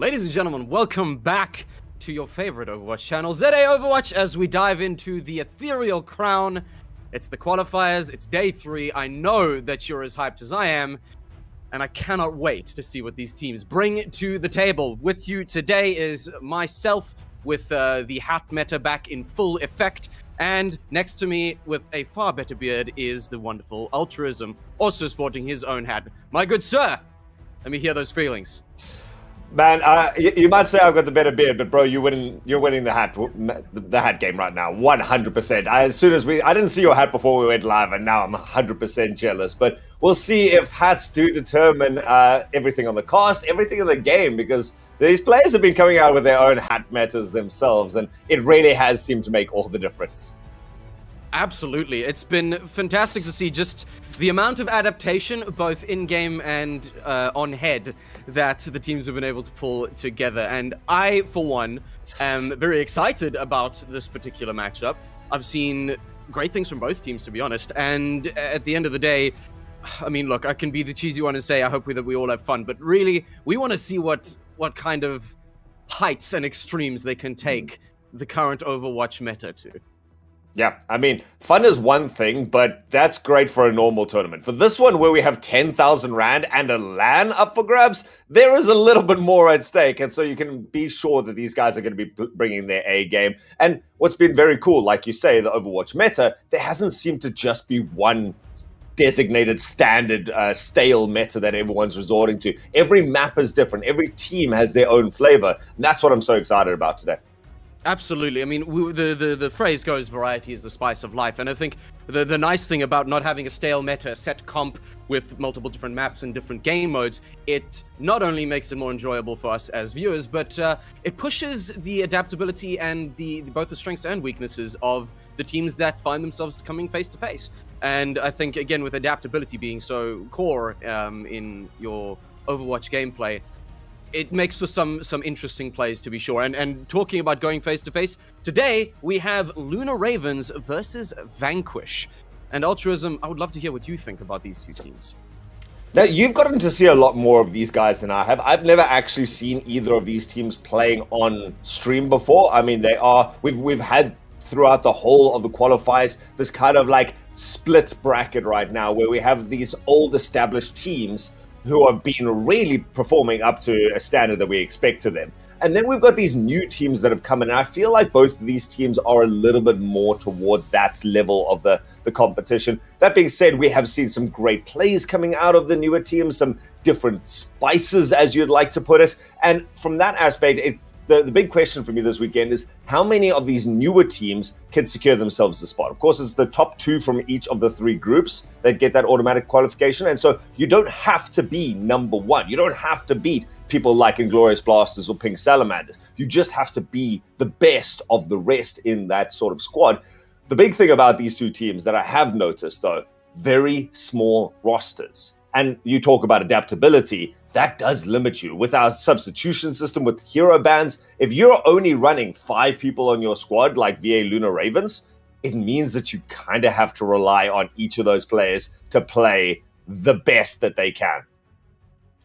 Ladies and gentlemen, welcome back to your favorite Overwatch channel, ZA Overwatch, as we dive into the Ethereal crown. It's the qualifiers, it's day 3. I know that you're as hyped as I am, and I cannot wait to see what these teams bring to the table. With you today is myself, with the hat meta back in full effect, and next to me, with a far better beard, is the wonderful Altruism, also sporting his own hat. My good sir, let me hear those feelings. Man, you might say I've got the better beard, but bro, you're winning the hat game right now, 100%. I didn't see your hat before we went live, and now I'm 100% jealous. But we'll see if hats do determine everything on the cast, everything in the game, because these players have been coming out with their own hat metas themselves, and it really has seemed to make all the difference. Absolutely. It's been fantastic to see just the amount of adaptation, both in-game and on head, that the teams have been able to pull together. And I, for one, am very excited about this particular matchup. I've seen great things from both teams, to be honest. And at the end of the day, I mean, look, I can be the cheesy one and say I hope that we all have fun. But really, we want to see what kind of heights and extremes they can take the current Overwatch meta to. Yeah, I mean, fun is one thing, but that's great for a normal tournament. For this one, where we have 10,000 Rand and a LAN up for grabs, there is a little bit more at stake. And so you can be sure that these guys are going to be bringing their A game. And what's been very cool, like you say, the Overwatch meta, there hasn't seemed to just be one designated standard stale meta that everyone's resorting to. Every map is different. Every team has their own flavor. And that's what I'm so excited about today. Absolutely. I mean, the phrase goes, variety is the spice of life. And I think the nice thing about not having a stale meta, set comp with multiple different maps and different game modes, it not only makes it more enjoyable for us as viewers, but it pushes the adaptability and both the strengths and weaknesses of the teams that find themselves coming face to face. And I think, again, with adaptability being so core in your Overwatch gameplay, it makes for some interesting plays, to be sure. And talking about going face-to-face, today we have Luna Ravens versus Vanquish. And Altruism, I would love to hear what you think about these two teams. Now, you've gotten to see a lot more of these guys than I have. I've never actually seen either of these teams playing on stream before. I mean, we've had throughout the whole of the qualifiers this kind of like split bracket right now, where we have these old established teams who have been really performing up to a standard that we expect to them. And then we've got these new teams that have come in, and I feel like both of these teams are a little bit more towards that level of the competition. That being said, we have seen some great plays coming out of the newer teams, some different spices, as you'd like to put it. And from that aspect, the big question for me this weekend is how many of these newer teams can secure themselves a spot. Of course, it's the top 2 from each of the 3 groups that get that automatic qualification. And so you don't have to be number 1. You don't have to beat people like Inglorious Blasters or Pink Salamanders. You just have to be the best of the rest in that sort of squad. The big thing about these two teams that I have noticed, though, very small rosters. And you talk about adaptability, that does limit you. With our substitution system, with hero bans, if you're only running 5 people on your squad, like VA Luna Ravens, it means that you kind of have to rely on each of those players to play the best that they can.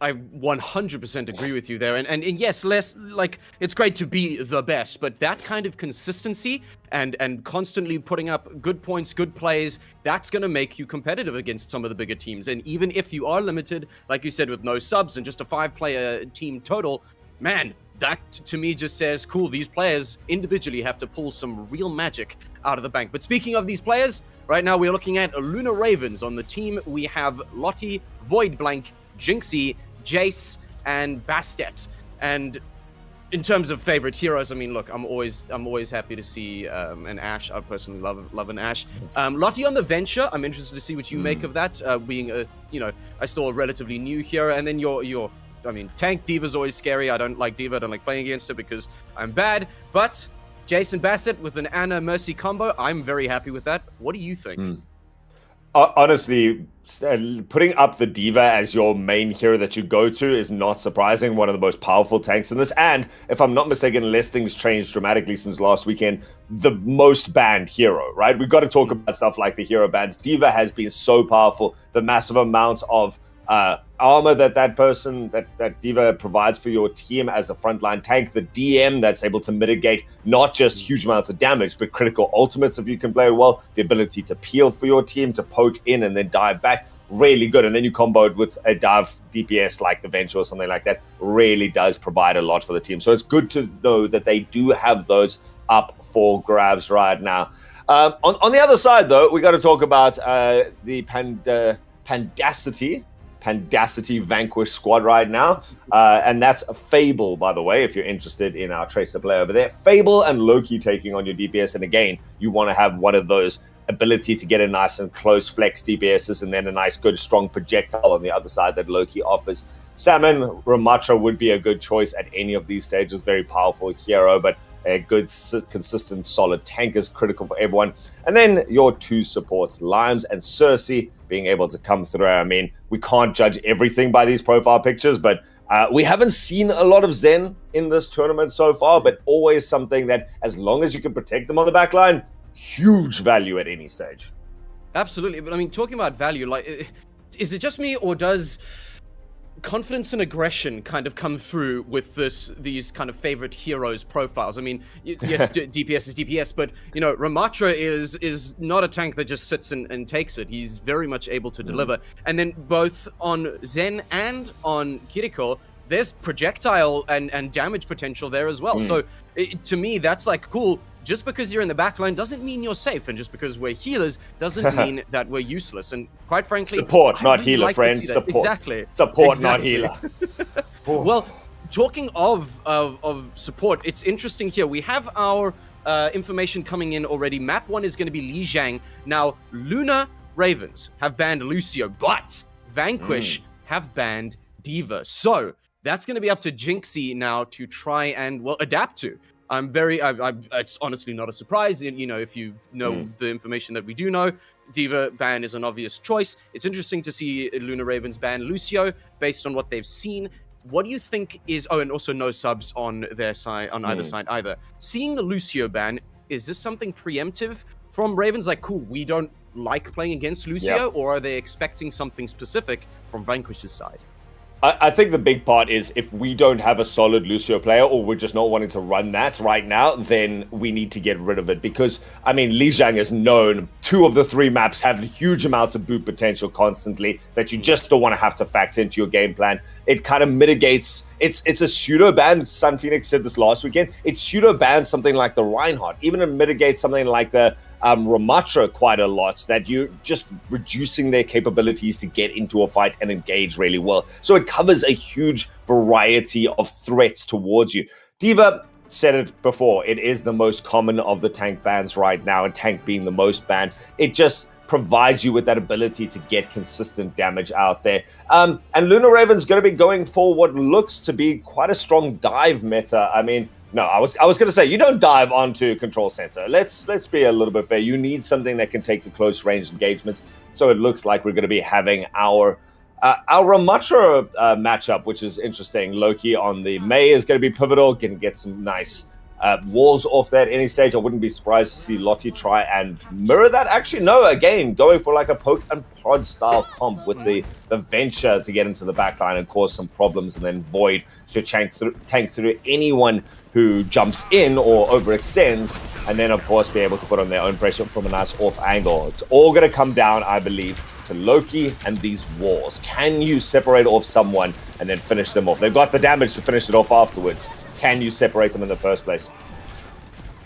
I 100% agree with you there. And yes, it's great to be the best, but that kind of consistency and constantly putting up good points, good plays, that's going to make you competitive against some of the bigger teams. And even if you are limited, like you said, with no subs and just a 5-player team total, man, that to me just says, cool, these players individually have to pull some real magic out of the bank. But speaking of these players, right now we're looking at Luna Ravens. On the team, we have Lottie, Void Blank, Jinxie, Jace, and Bastet. And in terms of favorite heroes, I mean, look, I'm always happy to see an Ashe. I personally love an Ashe. Lottie on the Venture, I'm interested to see what you make of that, being I still a relatively new hero. And then I mean, tank Diva's always scary. I don't like Diva. I don't like playing against her because I'm bad. But Jason Bassett with an Anna Mercy combo, I'm very happy with that. What do you think? Honestly, putting up the Diva as your main hero that you go to is not surprising. One of the most powerful tanks in this. And if I'm not mistaken, unless things changed dramatically since last weekend, the most banned hero, right? We've got to talk about stuff like the hero bans. Diva has been so powerful. The massive amounts of armor that person, that D.Va provides for your team as a frontline tank, the DM that's able to mitigate not just huge amounts of damage, but critical ultimates if you can play it well, the ability to peel for your team, to poke in and then dive back, really good. And then you combo it with a dive DPS like the Venture or something like that, really does provide a lot for the team. So it's good to know that they do have those up for grabs right now. On the other side, though, we got to talk about the Pandacity Vanquish squad right now. And that's Fable, by the way, if you're interested in our Tracer player over there. Fable and Loki taking on your DPS. And again, you want to have one of those ability to get a nice and close flex DPSs and then a nice, good, strong projectile on the other side that Loki offers. Salmon, Ramatra would be a good choice at any of these stages. Very powerful hero, but a good, consistent, solid tank is critical for everyone. And then your two supports, Limes and Cersei, being able to come through. I mean, we can't judge everything by these profile pictures, but we haven't seen a lot of Zen in this tournament so far, but always something that, as long as you can protect them on the back line, huge value at any stage. Absolutely. But I mean, talking about value, like, is it just me, or does confidence and aggression kind of come through with these kind of favorite heroes profiles? I mean, yes, DPS is DPS, but you know, Ramatra is not a tank that just sits and takes it. He's very much able to deliver. And then both on Zen and on Kiriko, there's projectile and damage potential there as well. So to me, that's like, cool. Just because you're in the backline doesn't mean you're safe, and just because we're healers doesn't mean that we're useless. And quite frankly, support, not healer, friend. Support. Exactly. Support, not healer. Well, talking of support, it's interesting here. We have our information coming in already. Map 1 is going to be Li Zhang. Now, Luna Ravens have banned Lucio, but Vanquish have banned D.Va. So that's going to be up to Jinxie now to try and, well, adapt to. It's honestly not a surprise. You know, if you know the information that we do know, D.Va ban is an obvious choice. It's interesting to see Luna Ravens ban Lucio based on what they've seen. What do you think is... Oh, and also no subs on their side, on either side either. Seeing the Lucio ban, is this something preemptive from Ravens? Like, cool, we don't like playing against Lucio, or are they expecting something specific from Vanquish's side? I think the big part is, if we don't have a solid Lucio player, or we're just not wanting to run that right now, then we need to get rid of it. Because, I mean, Li Zhang is known. 2 of the 3 maps have huge amounts of boot potential constantly that you just don't want to have to factor into your game plan. It kind of mitigates... It's a pseudo ban. Sun Phoenix said this last weekend. It pseudo bans something like the Reinhardt. Even it mitigates something like the Ramatra quite a lot, that you're just reducing their capabilities to get into a fight and engage really well. So it covers a huge variety of threats towards you. D.Va said it before, it is the most common of the tank bans right now, and tank being the most banned, it just provides you with that ability to get consistent damage out there. And Luna Raven's going to be going for what looks to be quite a strong dive meta. I mean, no, I was going to say, you don't dive onto control center. Let's be a little bit fair. You need something that can take the close range engagements. So it looks like we're going to be having our Ramatra matchup, which is interesting. Loki on the Mei is going to be pivotal. Going to get some nice walls off that any stage. I wouldn't be surprised to see Lottie try and mirror that. Actually, no, again, going for like a poke and prod style comp with the Venture to get into the backline and cause some problems, and then Void to tank through anyone who jumps in or overextends, and then of course be able to put on their own pressure from a nice off angle. It's all going to come down, I believe, to Loki and these walls. Can you separate off someone and then finish them off? They've got the damage to finish it off afterwards. Can you separate them in the first place?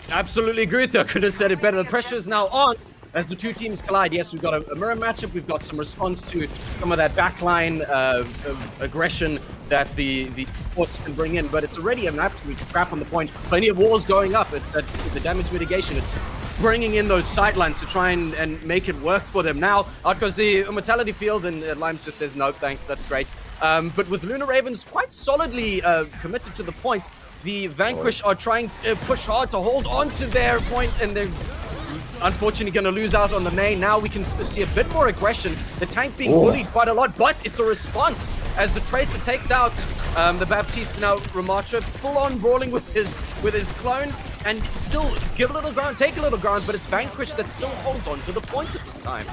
Absolutely agree with you. I could have said it better. The pressure is now on as the two teams collide. Yes, we've got a mirror matchup. We've got some response to some of that backline of aggression that the supports can bring in, but it's already an absolute crap on the point. Plenty of walls going up. It's the damage mitigation. It's bringing in those sidelines to try and make it work for them. Now, out goes the Immortality Field, and Limes just says, no, thanks, that's great. But with Luna Ravens quite solidly committed to the point, the Vanquish are trying to push hard to hold on to their point, and they're unfortunately going to lose out on the main. Now we can see a bit more aggression. The tank being bullied quite a lot, but it's a response as the Tracer takes out the Baptiste. Now Ramatra full on brawling with his clone, and still give a little ground, take a little ground, but it's Vanquish that still holds on to the point at this time.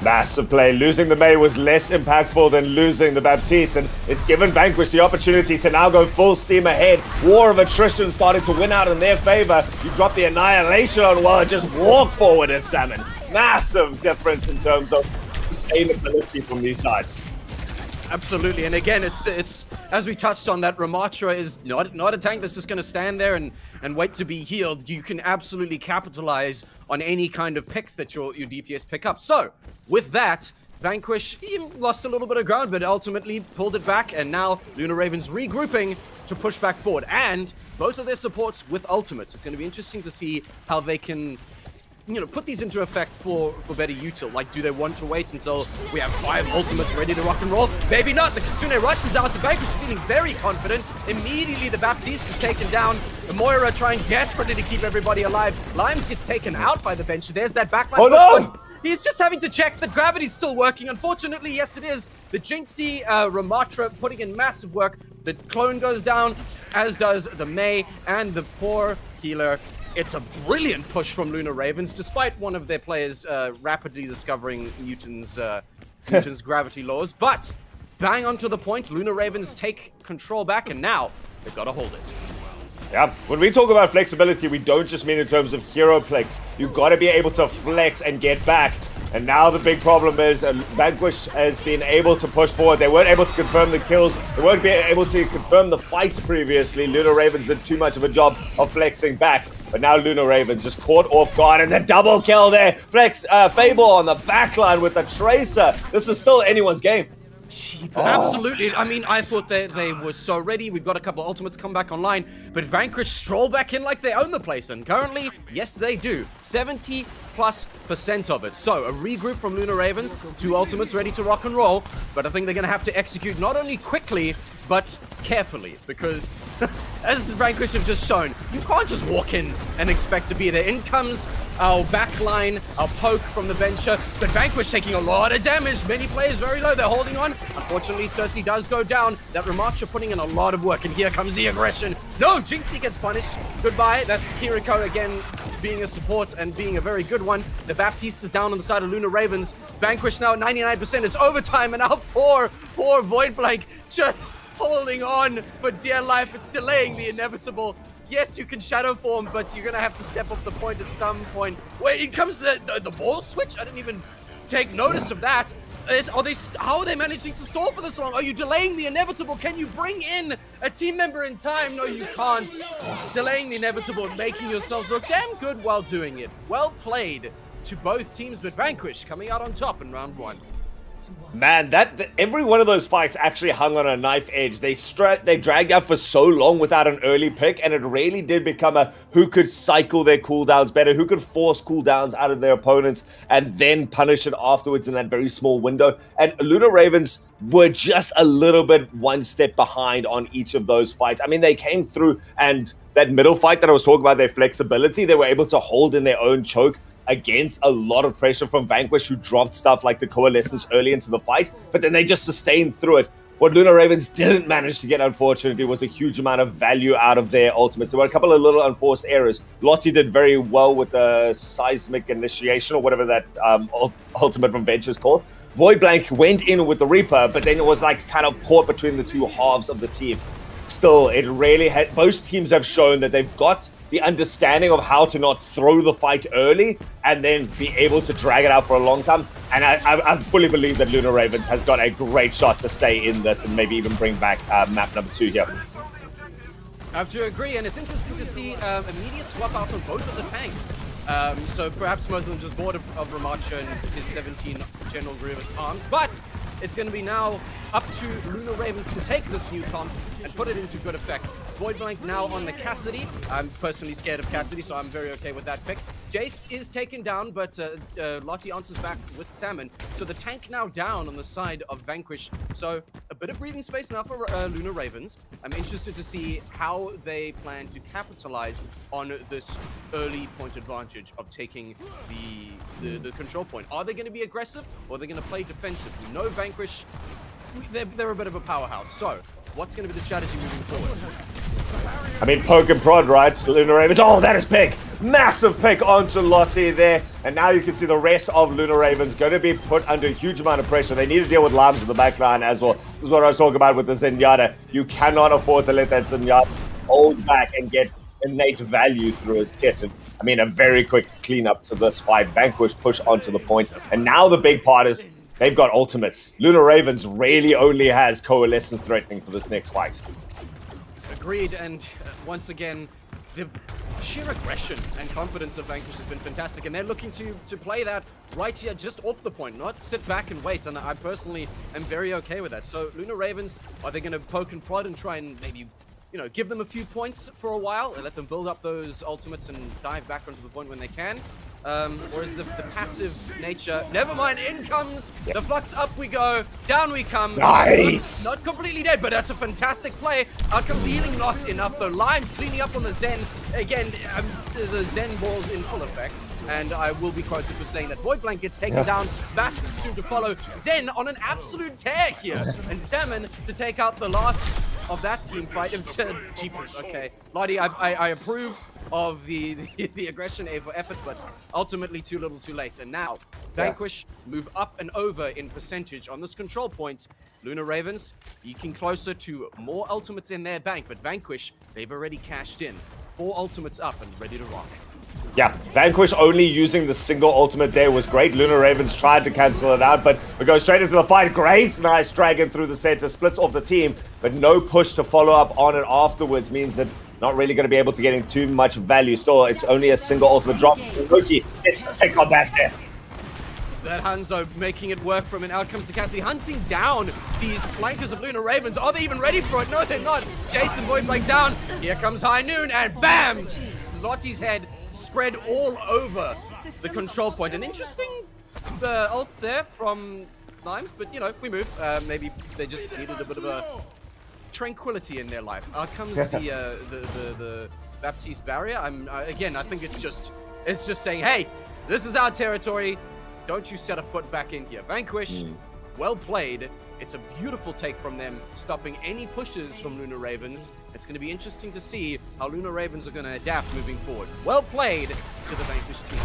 Massive play. Losing the Mei was less impactful than losing the Baptiste, and it's given Vanquish the opportunity to now go full steam ahead. War of attrition starting to win out in their favor. You drop the Annihilation on while it just walk forward as Salmon. Massive difference in terms of sustainability from these sides. Absolutely, and again, it's as we touched on, that Ramatra is not a tank that's just going to stand there and wait to be healed. You can absolutely capitalize on any kind of picks that your DPS pick up. So, with that, Vanquish lost a little bit of ground, but ultimately pulled it back, and now Lunar Ravens regrouping to push back forward. And both of their supports with ultimates. It's going to be interesting to see how they can put these into effect for better util. Like, do they want to wait until we have 5 ultimates ready to rock and roll? Maybe not. The Kitsune rushes out. The Vanquish feeling very confident. Immediately, the Baptiste is taken down. The Moira trying desperately to keep everybody alive. Limes gets taken out by the bench. There's that backline. Oh, no! He's just having to check that gravity's still working. Unfortunately, yes, it is. The Jinxie Ramatra putting in massive work. The clone goes down, as does the Mei and the poor healer. It's a brilliant push from Lunar Ravens, despite one of their players rapidly discovering Newton's gravity laws. But bang onto the point, Lunar Ravens take control back, and now they've got to hold it. Yeah, when we talk about flexibility, we don't just mean in terms of hero flex. You've got to be able to flex and get back. And now the big problem is Vanquish has been able to push forward. They weren't able to confirm the kills. They weren't able to confirm the fights previously. Lunar Ravens did too much of a job of flexing back. But now Lunar Ravens just caught off guard, and the double kill there. Fable on the backline with the Tracer. This is still anyone's game. Absolutely. I mean, I thought they were so ready. We've got a couple of ultimates come back online, but Vanquish stroll back in like they own the place. And currently, yes, they do. 70+% of it. So a regroup from Lunar Ravens, 2 ultimates ready to rock and roll. But I think they're going to have to execute not only quickly, but carefully, because as Vanquish have just shown, you can't just walk in and expect to be there. In comes our backline, our poke from the venture, but Vanquish taking a lot of damage. Many players very low, they're holding on. Unfortunately, Cersei does go down. That Ramatra putting in a lot of work, and here comes the aggression. No, Jinxie gets punished. Goodbye. That's Kiriko again being a support and being a very good one. The Baptiste is down on the side of Lunar Ravens. Vanquish now at 99%. It's overtime, and now poor Void Blank just holding on for dear life. It's delaying the inevitable. Yes, you can shadow form, but you're gonna have to step up the point at some point. Wait, it comes the ball switch? I didn't even take notice of that. How are they managing to stall for this long? Are you delaying the inevitable? Can you bring in a team member in time? No, you can't. Delaying the inevitable and making yourselves look damn good while doing it. Well played to both teams, but Vanquish coming out on top in round 1. Man, every one of those fights actually hung on a knife edge. They dragged out for so long without an early pick, and it really did become a who could cycle their cooldowns better, who could force cooldowns out of their opponents, and then punish it afterwards in that very small window. And Lunar Ravens were just a little bit one step behind on each of those fights. I mean, they came through, and that middle fight that I was talking about, their flexibility, they were able to hold in their own choke against a lot of pressure from Vanquish, who dropped stuff like the Coalescence early into the fight, but then they just sustained through it. What Lunar Ravens didn't manage to get, unfortunately, was a huge amount of value out of their ultimates. There were a couple of little unforced errors. Lottie did very well with the Seismic Initiation, or whatever that ultimate from Bench is called. Void Blank went in with the Reaper, but then it was like kind of caught between the two halves of the team. Still, it really had. Both teams have shown that they've got the understanding of how to not throw the fight early and then be able to drag it out for a long time. And I fully believe that Lunar Ravens has got a great shot to stay in this and maybe even bring back map number 2 here. I have to agree, and it's interesting to see immediate swap outs on both of the tanks. So perhaps most of them just bored of Ramatra and his 17 General Grievous arms, but it's going to be now up to Lunar Ravens to take this new comp and put it into good effect. Void Blank now on the Cassidy. I'm personally scared of Cassidy, so I'm very okay with that pick. Jace is taken down, but Lottie answers back with Salmon. So the tank now down on the side of Vanquish. So a bit of breathing space now for Lunar Ravens. I'm interested to see how they plan to capitalize on this early point advantage of taking the control point. Are they going to be aggressive, or are they going to play defensive? We know Vanquish, they're a bit of a powerhouse. So what's going to be the strategy moving forward? I mean, poke and prod, right? Lunar Ravens. Oh, that is big. Massive pick onto Lottie there. And now you can see the rest of Lunar Ravens going to be put under a huge amount of pressure. They need to deal with Limes in the back line as well. This is what I was talking about with the Zenyatta. You cannot afford to let that Zenyatta hold back and get innate value through his kit. And I mean, a very quick cleanup to this fight. Vanquish push onto the point. And now the big part is they've got ultimates. Lunar Ravens really only has Coalescence threatening for this next fight. Agreed, and once again, the sheer aggression and confidence of Vanquish has been fantastic, and they're looking to play that right here, just off the point, not sit back and wait, and I personally am very okay with that. So, Lunar Ravens, are they going to poke and prod and try and maybe, you know, give them a few points for a while and let them build up those ultimates and dive back onto the point when they can? Or is the passive nature, never mind, in comes the Flux, up we go, down we come. Nice! Not completely dead, but that's a fantastic play. Out comes the healing, not enough though. Limes cleaning up on the Zen. Again, the Zen ball's in full effect. And I will be quoted for saying that Void Blank gets taken down. Bast soon to follow. Zen on an absolute tear here. And Salmon to take out the last of that team fight. Jeepers, okay. Lottie, I approve of the aggression for effort, but ultimately too little too late. And now, Vanquish move up and over in percentage on this control point. Lunar Ravens eking closer to more ultimates in their bank, but Vanquish, they've already cashed in. 4 ultimates up and ready to rock. Yeah, Vanquish only using the single ultimate there was great. Lunar Ravens tried to cancel it out, but we go straight into the fight. Great, nice dragon through the center, splits off the team, but no push to follow up on it afterwards means that not really going to be able to get in too much value. Still, it's only a single ultimate drop. Rookie gets the pick on Bastet. That Hanzo making it work from an out comes to Cassie, hunting down these flankers of Lunar Ravens. Are they even ready for it? No, they're not. Jason Void Blank down. Here comes High Noon, and bam! Lottie's head spread all over the control point. An interesting ult there from Limes, but you know, we move. Maybe they just needed a bit of a tranquility in their life. Out comes the Baptiste barrier. Again, I think it's just saying, hey, this is our territory. Don't you set a foot back in here. Vanquish, well played. It's a beautiful take from them, stopping any pushes from Lunar Ravens. It's going to be interesting to see how Lunar Ravens are going to adapt moving forward. Well played to the Vanquish team.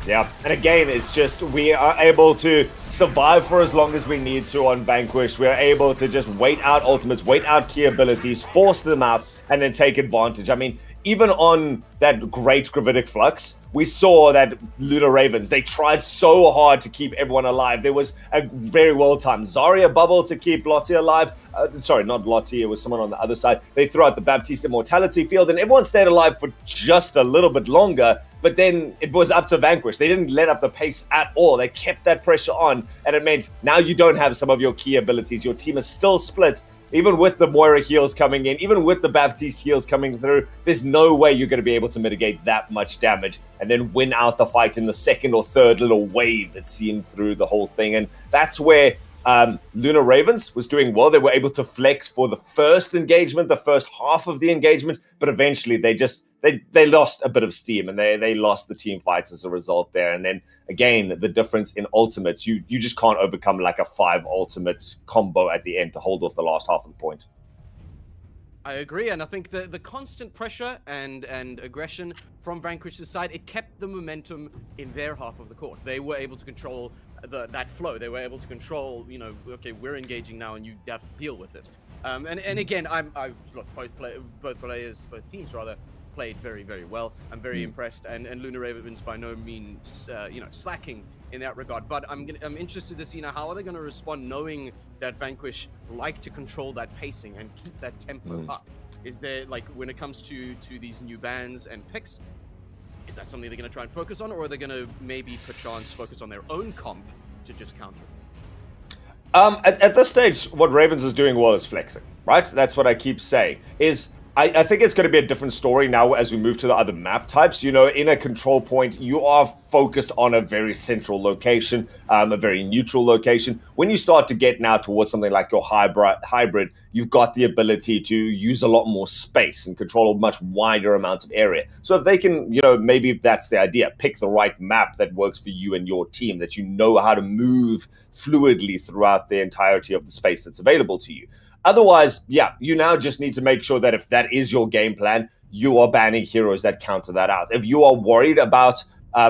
Yeah, and again, it's just we are able to survive for as long as we need to on Vanquish. We are able to just wait out ultimates, wait out key abilities, force them out, and then take advantage. I mean, even on that great Gravitic Flux, we saw that Lunar Ravens, they tried so hard to keep everyone alive. There was a very well-timed Zarya bubble to keep Lottie alive. Sorry, not Lottie, it was someone on the other side. They threw out the Baptiste Immortality field, and everyone stayed alive for just a little bit longer, but then it was up to Vanquish. They didn't let up the pace at all. They kept that pressure on, and it meant now you don't have some of your key abilities. Your team is still split. Even with the Moira heals coming in, even with the Baptiste heals coming through, there's no way you're going to be able to mitigate that much damage and then win out the fight in the second or third little wave that seemed through the whole thing. And that's where Lunar Ravens was doing well. They were able to flex for the first engagement, the first half of the engagement, but eventually they lost a bit of steam and they lost the team fights as a result there. And then again, the difference in ultimates, you just can't overcome like a 5 ultimates combo at the end to hold off the last half of the point. I agree, and I think the constant pressure and aggression from Vanquish's side, it kept the momentum in their half of the court. They were able to control that flow. They were able to control, you know, okay, we're engaging now, and you have to deal with it. And again, look, both teams played very, very well. I'm very impressed, and Lunar Ravens by no means, slacking in that regard. But I'm interested to see now how are they going to respond, knowing that Vanquish like to control that pacing and keep that tempo up. Is there, like, when it comes to these new bans and picks, is that something they're going to try and focus on, or are they going to maybe perchance focus on their own comp to just counter it? At this stage, what Ravens is doing well is flexing, right? That's what I keep saying. I think it's going to be a different story now as we move to the other map types. You know, in a control point, you are focused on a very central location, a very neutral location. When you start to get now towards something like your hybrid, you've got the ability to use a lot more space and control a much wider amount of area. So if they can, you know, maybe that's the idea, pick the right map that works for you and your team, that you know how to move fluidly throughout the entirety of the space that's available to you. Otherwise, yeah, you now just need to make sure that if that is your game plan, you are banning heroes that counter that out. If you are worried about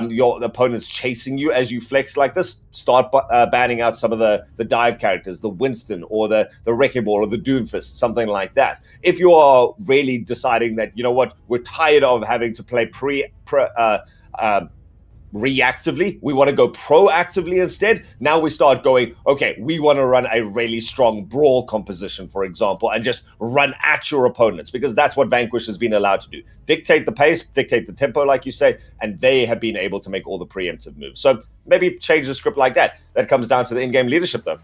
your opponents chasing you as you flex like this, start banning out some of the dive characters, the Winston or the Wrecking Ball or the Doomfist, something like that. If you are really deciding that, you know what, we're tired of having to play reactively, we want to go proactively instead. Now we start going, okay, we want to run a really strong brawl composition, for example, and just run at your opponents, because that's what Vanquish has been allowed to do. Dictate the pace, dictate the tempo, like you say, and they have been able to make all the preemptive moves. So maybe change the script like that. That comes down to the in-game leadership, though.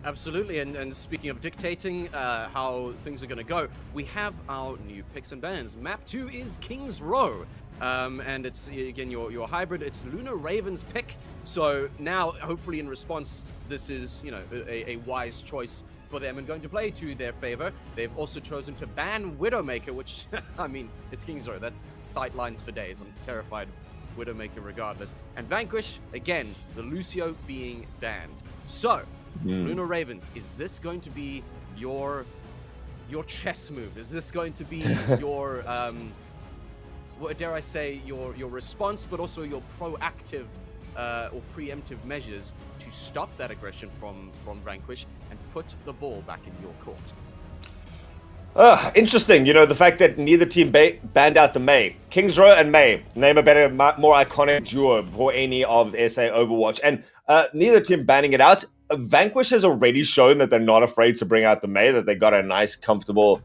Absolutely, and speaking of dictating how things are going to go, we have our new picks and bans. Map 2 is King's Row. And it's, again, your hybrid. It's Luna Raven's pick. So now, hopefully in response, this is, you know, a wise choice for them and going to play to their favor. They've also chosen to ban Widowmaker, which, I mean, it's King's Row. That's sightlines for days. I'm terrified of Widowmaker regardless. And Vanquish, again, the Lucio being banned. So, Luna Ravens, is this going to be your chess move? Is this going to be your... what dare I say, your response, but also your proactive or preemptive measures to stop that aggression from Vanquish and put the ball back in your court? Interesting. You know, the fact that neither team banned out the Mei. King's Row and Mei, name a better, more iconic duo for any of SA Overwatch. And neither team banning it out. Vanquish has already shown that they're not afraid to bring out the Mei, that they got a nice, comfortable...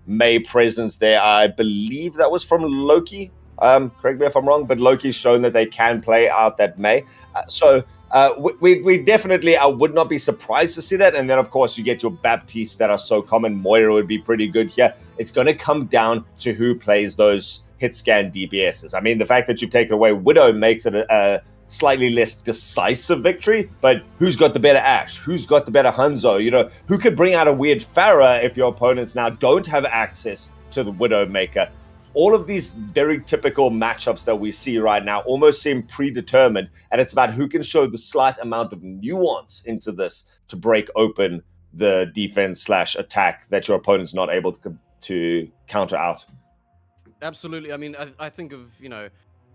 Mei presence there. I believe that was from Loki. Correct me if I'm wrong, but Loki's shown that they can play out that Mei. So we definitely, I would not be surprised to see that. And then, of course, you get your Baptistes that are so common. Moira would be pretty good here. It's going to come down to who plays those hit scan DPSs. I mean, the fact that you've taken away Widow makes it a slightly less decisive victory, but who's got the better Ashe? Who's got the better Hanzo? You know, who could bring out a weird Pharah if your opponents now don't have access to the Widowmaker? All of these very typical matchups that we see right now almost seem predetermined, and it's about who can show the slight amount of nuance into this to break open the defense/attack that your opponent's not able to counter out. Absolutely. I mean, I think of, you know,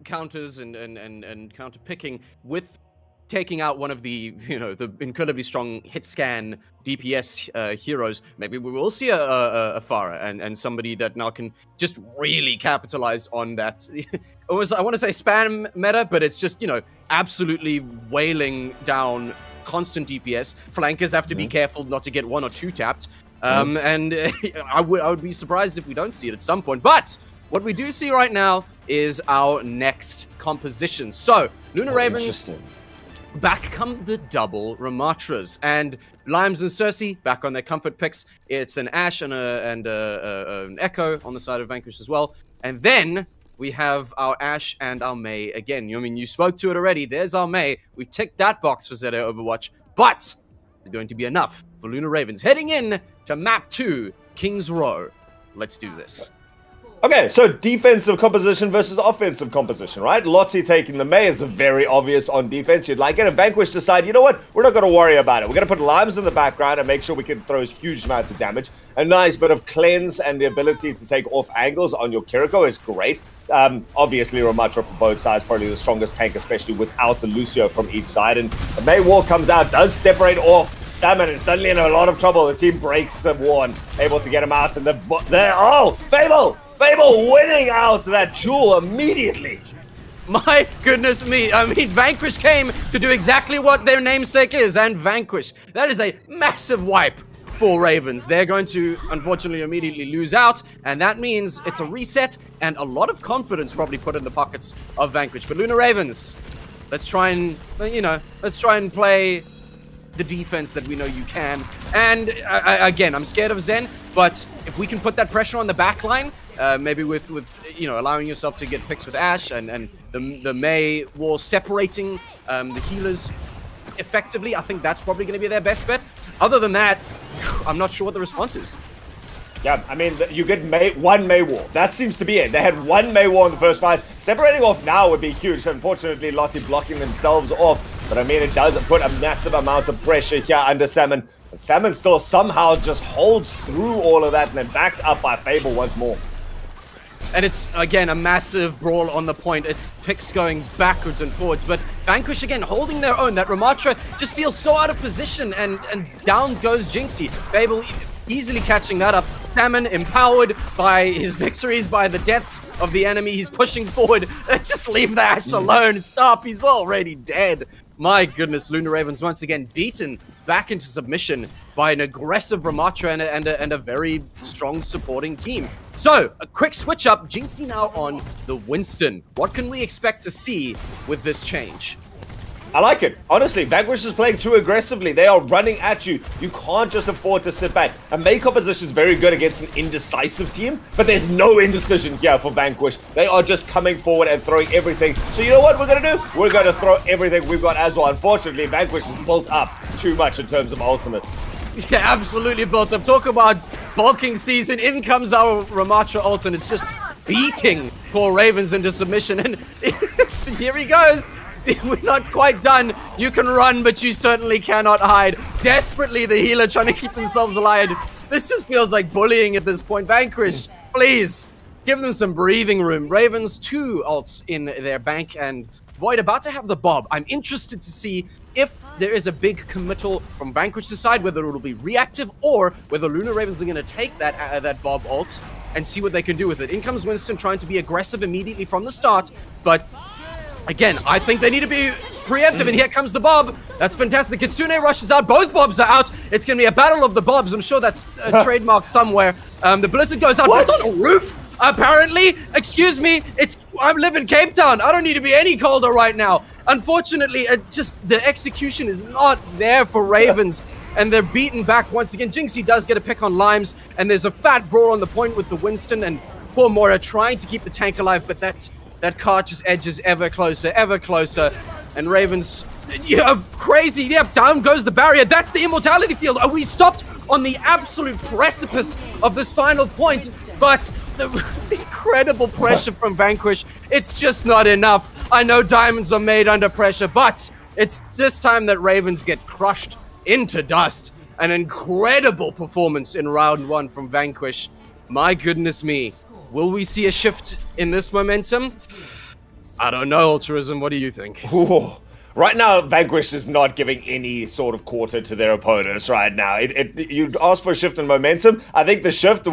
counters and counter picking with taking out one of the, you know, the incredibly strong hit scan DPS heroes. Maybe we will see a Pharah and somebody that now can just really capitalize on that. Almost, I want to say spam meta, but it's just, you know, absolutely wailing down constant DPS. Flankers have to be careful not to get one or two tapped. And I would be surprised if we don't see it at some point. But what we do see right now is our next composition. So, Luna Ravens, back come the double Ramatras. And Limes and Cersei, back on their comfort picks. It's an Ashe and an Echo on the side of Vanquish as well. And then we have our Ashe and our Mei again. I mean, you spoke to it already. There's our Mei. We ticked that box for ZA Overwatch. But it's going to be enough for Luna Ravens. Heading in to map 2, King's Row. Let's do this. Okay, so defensive composition versus offensive composition, right? Lottie taking the Mei is very obvious on defense. You'd like it. And Vanquish decide, you know what? We're not going to worry about it. We're going to put Limes in the background and make sure we can throw huge amounts of damage. A nice bit of cleanse and the ability to take off angles on your Kiriko is great. Obviously, Ramatra from both sides, probably the strongest tank, especially without the Lucio from each side. And the Mei wall comes out, does separate off Salmon, and suddenly in a lot of trouble. The team breaks the wall and able to get him out. And Fable winning out that jewel immediately. My goodness me. I mean, Vanquish came to do exactly what their namesake is, and Vanquish. That is a massive wipe for Ravens. They're going to, unfortunately, immediately lose out, and that means it's a reset and a lot of confidence probably put in the pockets of Vanquish. But Luna Ravens, let's try and, you know, play the defense that we know you can. And again, I'm scared of Zen, but if we can put that pressure on the back line, maybe with you know, allowing yourself to get picks with Ashe and the Mei wall separating the healers effectively, I think that's probably going to be their best bet. Other than that, I'm not sure what the response is. Yeah, I mean, you get one Mei wall. That seems to be it. They had one Mei wall in the first fight. Separating off now would be huge. Unfortunately, Lottie blocking themselves off. But I mean, it does put a massive amount of pressure here under Salmon. And Salmon still somehow just holds through all of that and then backed up by Fable once more. And it's, again, a massive brawl on the point. It's picks going backwards and forwards. But Vanquish, again, holding their own. That Ramatra just feels so out of position. And down goes Jinxie. Fable easily catching that up. Salmon, empowered by his victories, by the deaths of the enemy. He's pushing forward. Just leave the Ashe alone. Stop. He's already dead. My goodness, Lunar Ravens once again beaten back into submission by an aggressive Ramatra and a very strong supporting team. So, a quick switch up. Jinxie now on the Winston. What can we expect to see with this change? I like it. Honestly, Vanquish is playing too aggressively. They are running at you. You can't just afford to sit back. A make opposition is very good against an indecisive team, but there's no indecision here for Vanquish. They are just coming forward and throwing everything. So you know what we're going to do? We're going to throw everything we've got as well. Unfortunately, Vanquish is built up too much in terms of ultimates. Yeah, absolutely built up. Talk about bulking season. In comes our Ramatra ult, and it's just beating poor Ravens into submission. And here he goes. We're not quite done. You can run, but you certainly cannot hide. Desperately, the healer trying to keep themselves alive. This just feels like bullying at this point. Vanquish, please, give them some breathing room. Ravens, 2 ults in their bank, and Void about to have the Bob. I'm interested to see if there is a big committal from Vanquish's side, whether it'll be reactive or whether Lunar Ravens are going to take that Bob ult and see what they can do with it. In comes Winston trying to be aggressive immediately from the start, but again, I think they need to be preemptive, and here comes the Bob. That's fantastic. Kitsune rushes out. Both Bobs are out. It's going to be a battle of the Bobs. I'm sure that's trademarked somewhere. The Blizzard goes out. But it's on a roof, apparently. Excuse me. I live in Cape Town. I don't need to be any colder right now. Unfortunately, just the execution is not there for Ravens, and they're beaten back once again. Jinxie does get a pick on Limes, and there's a fat brawl on the point with the Winston, and poor Moira trying to keep the tank alive, but that cart just edges ever closer, and Ravens, crazy, yep, down goes the barrier. That's the immortality field. We stopped on the absolute precipice of this final point, but the incredible pressure from Vanquish, it's just not enough. I know diamonds are made under pressure, but it's this time that Ravens get crushed into dust. An incredible performance in round 1 from Vanquish. My goodness me. Will we see a shift in this momentum? I don't know, Altruism. What do you think? Ooh. Right now, Vanquish is not giving any sort of quarter to their opponents right now. You'd ask for a shift in momentum. I think the shift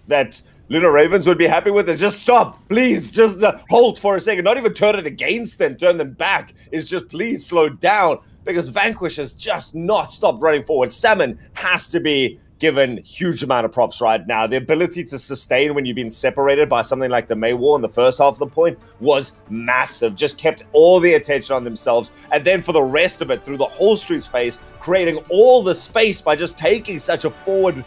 that Lunar Ravens would be happy with is just stop. Please, just hold for a second. Not even turn it against them, turn them back. It's just please slow down, because Vanquish has just not stopped running forward. Salmon has to be given huge amount of props right now. The ability to sustain when you've been separated by something like the May Wall in the first half of the point was massive. Just kept all the attention on themselves. And then for the rest of it, through the whole Street's phase, creating all the space by just taking such a forward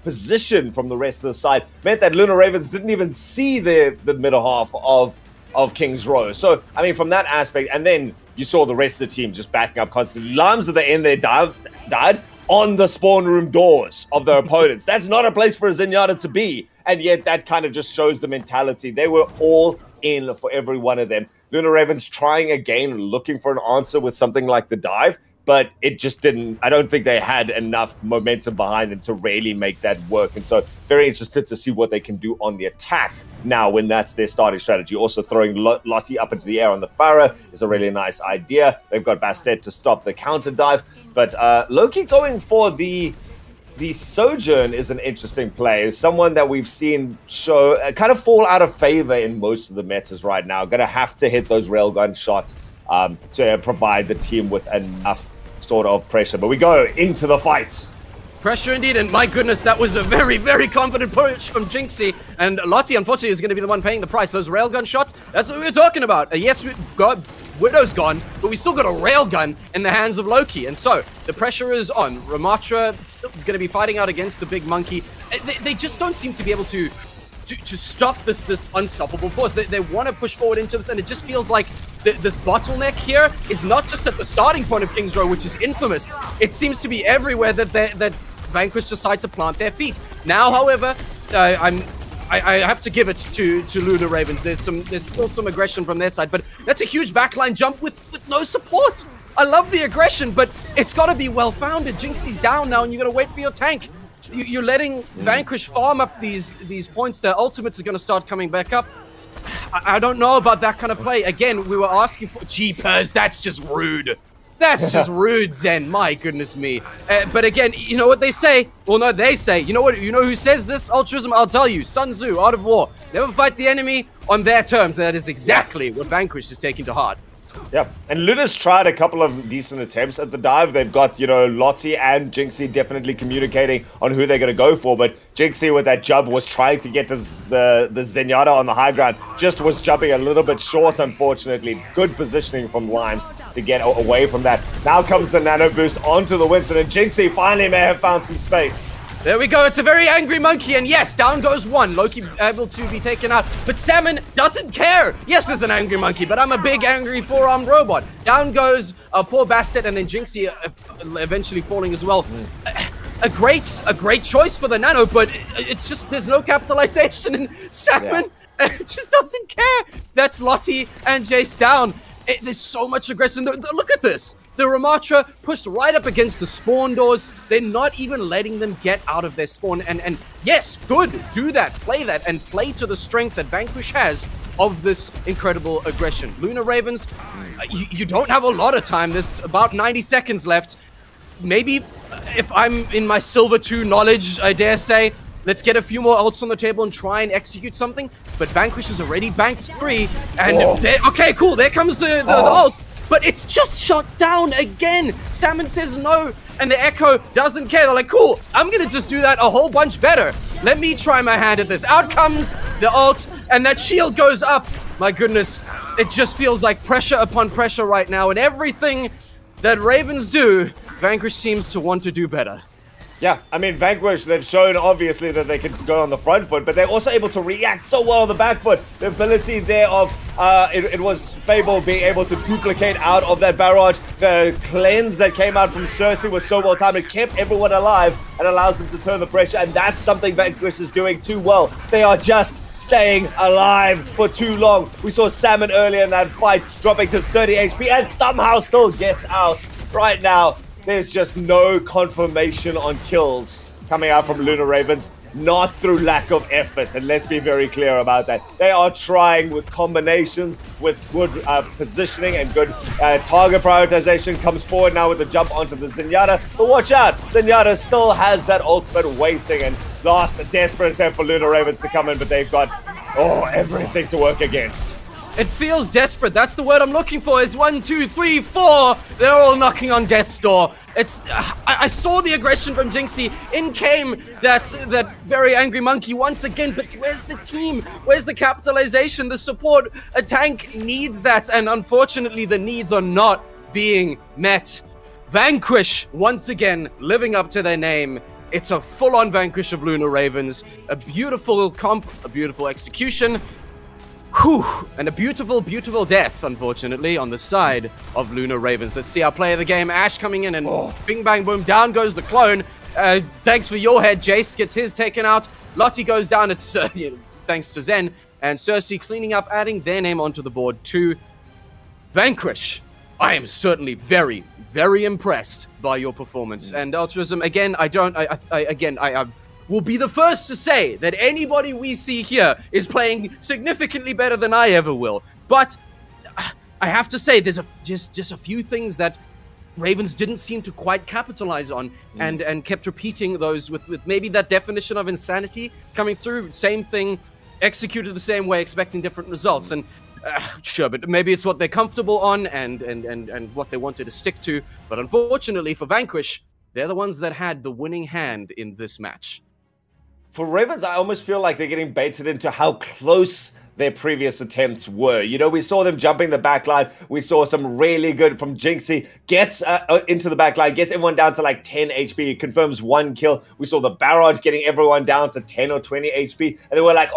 position from the rest of the side, meant that Lunar Ravens didn't even see the middle half of King's Row. So, I mean, from that aspect, and then you saw the rest of the team just backing up constantly. Limes at the end there died on the spawn room doors of their opponents. That's not a place for a Zenyatta to be. And yet that kind of just shows the mentality. They were all in for every one of them. Lunar Ravens trying again, looking for an answer with something like the dive, but it just didn't. I don't think they had enough momentum behind them to really make that work. And so very interested to see what they can do on the attack now when that's their starting strategy. Also throwing Lottie up into the air on the Pharah is a really nice idea. They've got Bastet to stop the counter dive. But Loki going for the Sojourn is an interesting play. Someone that we've seen kind of fall out of favor in most of the metas right now. Going to have to hit those railgun shots to provide the team with enough sort of pressure. But we go into the fight. Pressure indeed, and my goodness, that was a very, very confident push from Jinxie. And Lottie, unfortunately, is going to be the one paying the price. Those railgun shots, that's what we were talking about. Yes, we've got Widow's gone, but we still got a railgun in the hands of Loki. And so, the pressure is on. Ramatra still going to be fighting out against the big monkey. They just don't seem to be able to stop this unstoppable force. They want to push forward into this, and it just feels like this bottleneck here is not just at the starting point of King's Row, which is infamous. It seems to be everywhere that Vanquish decide to plant their feet. Now, however, I have to give it to Lunar Ravens. There's still some aggression from their side, but that's a huge backline jump with no support. I love the aggression, but it's got to be well-founded. Jinxie's down now, and you got to wait for your tank. You're letting Vanquish farm up these points. Their ultimates are going to start coming back up. I don't know about that kind of play. Again, we were asking for Jeepers. That's just rude. That's just rude, Zen. My goodness me. But again, you know what they say? Well, no, they say. You know what? You know who says this? Altruism. I'll tell you. Sun Tzu, Art of War. Never fight the enemy on their terms. That is exactly what Vanquish is taking to heart. Yeah, and Luna's tried a couple of decent attempts at the dive. They've got, Lottie and Jinxie definitely communicating on who they're going to go for, but Jinxie with that jump was trying to get the Zenyatta on the high ground, just was jumping a little bit short, unfortunately. Good positioning from Limes to get away from that. Now comes the nano boost onto the Winston, and Jinxie finally may have found some space. There we go. It's a very angry monkey, and yes, down goes one. Loki able to be taken out, but Salmon doesn't care. Yes, there's an angry monkey, but I'm a big angry four-armed robot. Down goes poor Bastet, and then Jinxie eventually falling as well. A great choice for the nano, but it's just there's no capitalization, and Salmon just doesn't care. That's Lottie and Jace down. There's so much aggression. Look at this. The Ramatra pushed right up against the spawn doors. They're not even letting them get out of their spawn. And yes, good. Do that. Play that. And play to the strength that Vanquish has of this incredible aggression. Luna Ravens, you don't have a lot of time. There's about 90 seconds left. Maybe if I'm in my Silver 2 knowledge, I dare say, let's get a few more ults on the table and try and execute something. But Vanquish has already banked 3. And okay, cool. There comes the ult. But it's just shot down again. Salmon says no, and the Echo doesn't care. They're like, cool, I'm gonna just do that a whole bunch better. Let me try my hand at this. Out comes the ult, and that shield goes up. My goodness, it just feels like pressure upon pressure right now, and everything that Ravens do, Vanquish seems to want to do better. Yeah, I mean, Vanquish, they've shown obviously that they can go on the front foot, but they're also able to react so well on the back foot. The ability there of, it was Fable being able to duplicate out of that barrage. The cleanse that came out from Cersei was so well timed. It kept everyone alive and allows them to turn the pressure, and that's something Vanquish is doing too well. They are just staying alive for too long. We saw Salmon earlier in that fight dropping to 30 HP and somehow still gets out. Right now, there's just no confirmation on kills coming out from Luna Ravens, not through lack of effort, and let's be very clear about that. They are trying with combinations, with good positioning and good target prioritization. Comes forward now with the jump onto the Zenyatta, but watch out, Zenyatta still has that ultimate waiting, and last desperate attempt for Luna Ravens to come in, but they've got everything to work against. It feels desperate. That's the word I'm looking for. Is 1, 2, 3, 4. They're all knocking on death's door. It's. I saw the aggression from Jinxie. In came that very angry monkey once again. But where's the team? Where's the capitalization? The support. A tank needs that, and unfortunately, the needs are not being met. Vanquish once again living up to their name. It's a full-on Vanquish of Luna Ravens. A beautiful comp. A beautiful execution. Whew, and a beautiful, beautiful death, unfortunately, on the side of Luna Ravens. Let's see our play of the game. Ash coming in and bing, bang, boom, down goes the clone. Thanks for your head. Jace gets his taken out. Lottie goes down. It's thanks to Zen. And Cersei cleaning up, adding their name onto the board too. Vanquish, I am certainly very, very impressed by your performance. And Altruism, again, I will be the first to say that anybody we see here is playing significantly better than I ever will. But I have to say, there's just a few things that Ravens didn't seem to quite capitalize on, and kept repeating those with maybe that definition of insanity coming through. Same thing, executed the same way, expecting different results. And sure, but maybe it's what they're comfortable on and what they wanted to stick to. But unfortunately for Vanquish, they're the ones that had the winning hand in this match. For Ravens, I almost feel like they're getting baited into how close their previous attempts were. We saw them jumping the backline. We saw some really good from Jinxie. Gets into the backline, gets everyone down to like 10 HP, confirms 1 kill. We saw the barrage getting everyone down to 10 or 20 HP. And they were like,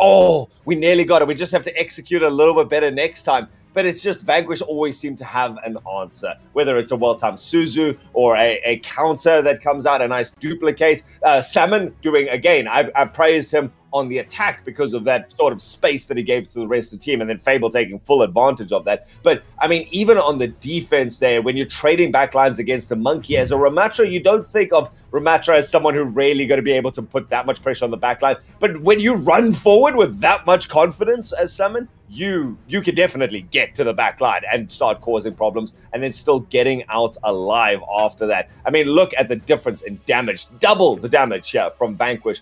we nearly got it. We just have to execute a little bit better next time. But it's just Vanquish always seem to have an answer, whether it's a well-timed Suzu or a counter that comes out, a nice duplicate. Salmon doing, again, I praised him on the attack because of that sort of space that he gave to the rest of the team, and then Fable taking full advantage of that. But I mean, even on the defense there, when you're trading backlines against the Monkey as a Ramattra, you don't think of Ramattra as someone who's really going to be able to put that much pressure on the backline. But when you run forward with that much confidence as Summon, you can definitely get to the back line and start causing problems, and then still getting out alive after that. I mean, look at the difference in damage. Double the damage here from Vanquish.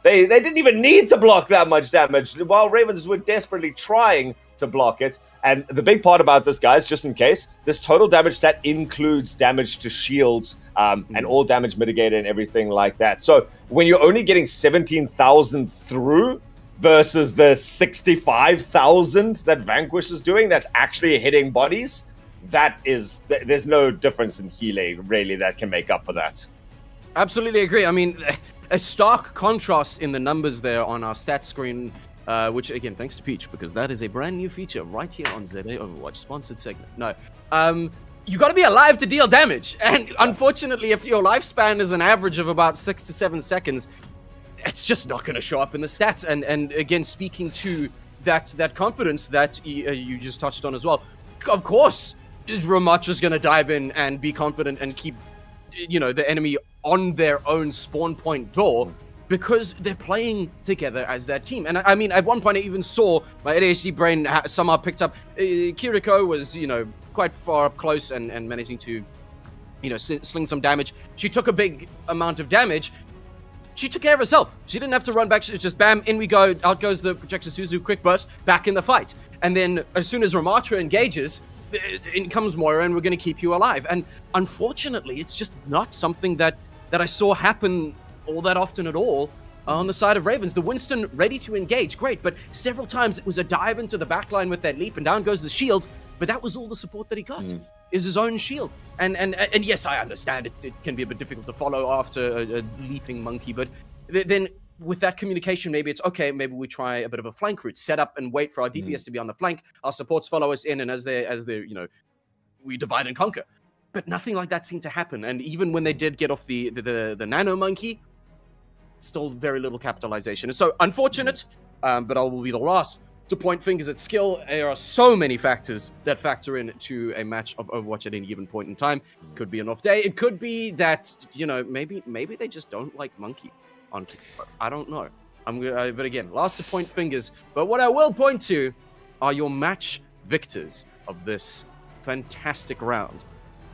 They didn't even need to block that much damage, while Ravens were desperately trying to block it. And the big part about this, guys, just in case, this total damage stat includes damage to shields and all damage mitigator and everything like that. So when you're only getting 17,000 through, versus the 65,000 that Vanquish is doing, that's actually hitting bodies, there's no difference in healing, really, that can make up for that. Absolutely agree. I mean, a stark contrast in the numbers there on our stat screen, which, again, thanks to Peach, because that is a brand new feature right here on ZA Overwatch, sponsored segment. No. You got to be alive to deal damage. And unfortunately, if your lifespan is an average of about 6 to 7 seconds, it's just not going to show up in the stats. And again, speaking to that confidence that you just touched on as well, of course, Ramattra's going to dive in and be confident and keep, the enemy on their own spawn point door, because they're playing together as that team. And I mean, at one point I even saw my ADHD brain somehow picked up Kiriko was, quite far up close and managing to, sling some damage. She took a big amount of damage. She took care of herself. She didn't have to run back. She just bam, in we go. Out goes the Projector Suzu quick burst, back in the fight. And then as soon as Ramattra engages, in comes Moira, and we're going to keep you alive. And unfortunately, it's just not something that I saw happen all that often at all on the side of Ravens. The Winston ready to engage, great, but several times it was a dive into the backline with that leap, and down goes the shield. But that was all the support that he got, is his own shield. And yes, I understand it can be a bit difficult to follow after a leaping Monkey, but then with that communication, maybe it's okay, maybe we try a bit of a flank route, set up and wait for our DPS to be on the flank, our supports follow us in, and as they're we divide and conquer. But nothing like that seemed to happen. And even when they did get off the Nano Monkey, still very little capitalization. And so unfortunate, but I will be the last to point fingers at skill. There are so many factors that factor into a match of Overwatch at any given point in time. It could be an off day. It could be that, maybe they just don't like Monkey on Kickboard. I don't know. But again, last to point fingers. But what I will point to are your match victors of this fantastic round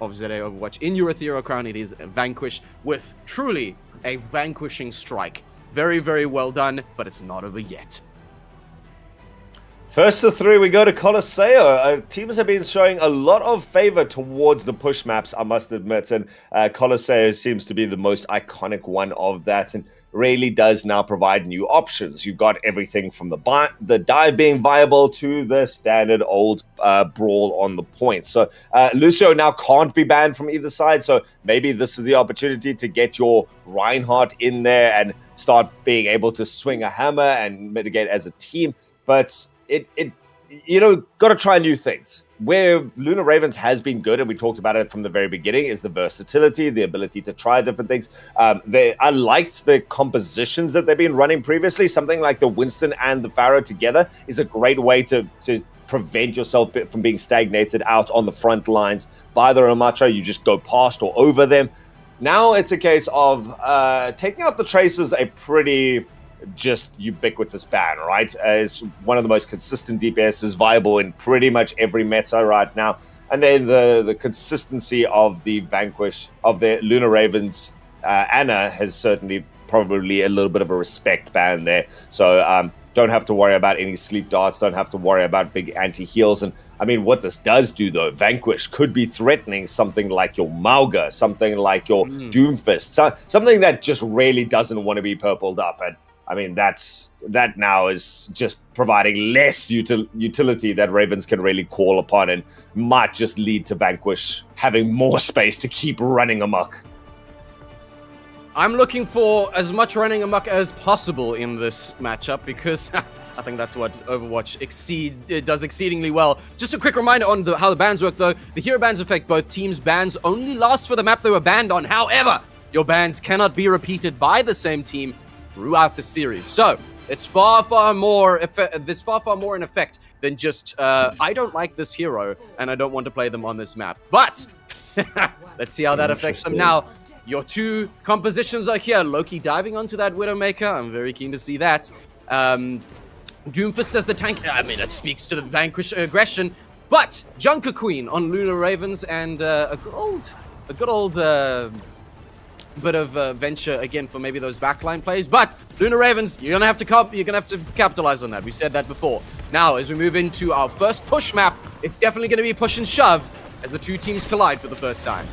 of ZA Overwatch. In your Ethereal crown, it is Vanquish with truly a vanquishing strike. Very, very well done, but it's not over yet. First of three, we go to Colosseo. Teams have been showing a lot of favor towards the push maps, I must admit, and Colosseo seems to be the most iconic one of that, and really does now provide new options. You've got everything from the dive being viable to the standard old brawl on the point. So Lucio now can't be banned from either side, so maybe this is the opportunity to get your Reinhardt in there and start being able to swing a hammer and mitigate as a team. But got to try new things. Where Luna Ravens has been good, and we talked about it from the very beginning, is the versatility, the ability to try different things. I liked the compositions that they've been running previously. Something like the Winston and the Pharaoh together is a great way to prevent yourself from being stagnated out on the front lines by the Ramattra. You just go past or over them. Now it's a case of taking out the Tracer's a pretty just ubiquitous ban, right? Is one of the most consistent DPSs, viable in pretty much every meta right now. And then the consistency of the Vanquish, of the Luna Ravens, Anna has certainly probably a little bit of a respect ban there. So don't have to worry about any sleep darts, don't have to worry about big anti-heals. And I mean, what this does do, though, Vanquish could be threatening something like your Mauga, something like your Doomfist, something that just really doesn't want to be purpled up. And I mean, that now is just providing less utility that Ravens can really call upon, and might just lead to Vanquish having more space to keep running amok. I'm looking for as much running amok as possible in this matchup, because I think that's what Overwatch does exceedingly well. Just a quick reminder on how the bans work, though. The hero bans affect both teams. Bans only last for the map they were banned on. However, your bans cannot be repeated by the same team throughout the series. So, It's far more there's far more in effect than just I don't like this hero and I don't want to play them on this map. But let's see how that affects them now. Your two compositions are here. Loki diving onto that Widowmaker. I'm very keen to see that. Doomfist as the tank. I mean, it speaks to the Vanquish aggression. But Junker Queen on Lunar Ravens and a good old bit of venture again for maybe those backline plays. But Lunar Ravens, you're gonna have to capitalize on that. We said that before. Now, as we move into our first push map, it's definitely gonna be push and shove as the two teams collide for the first time.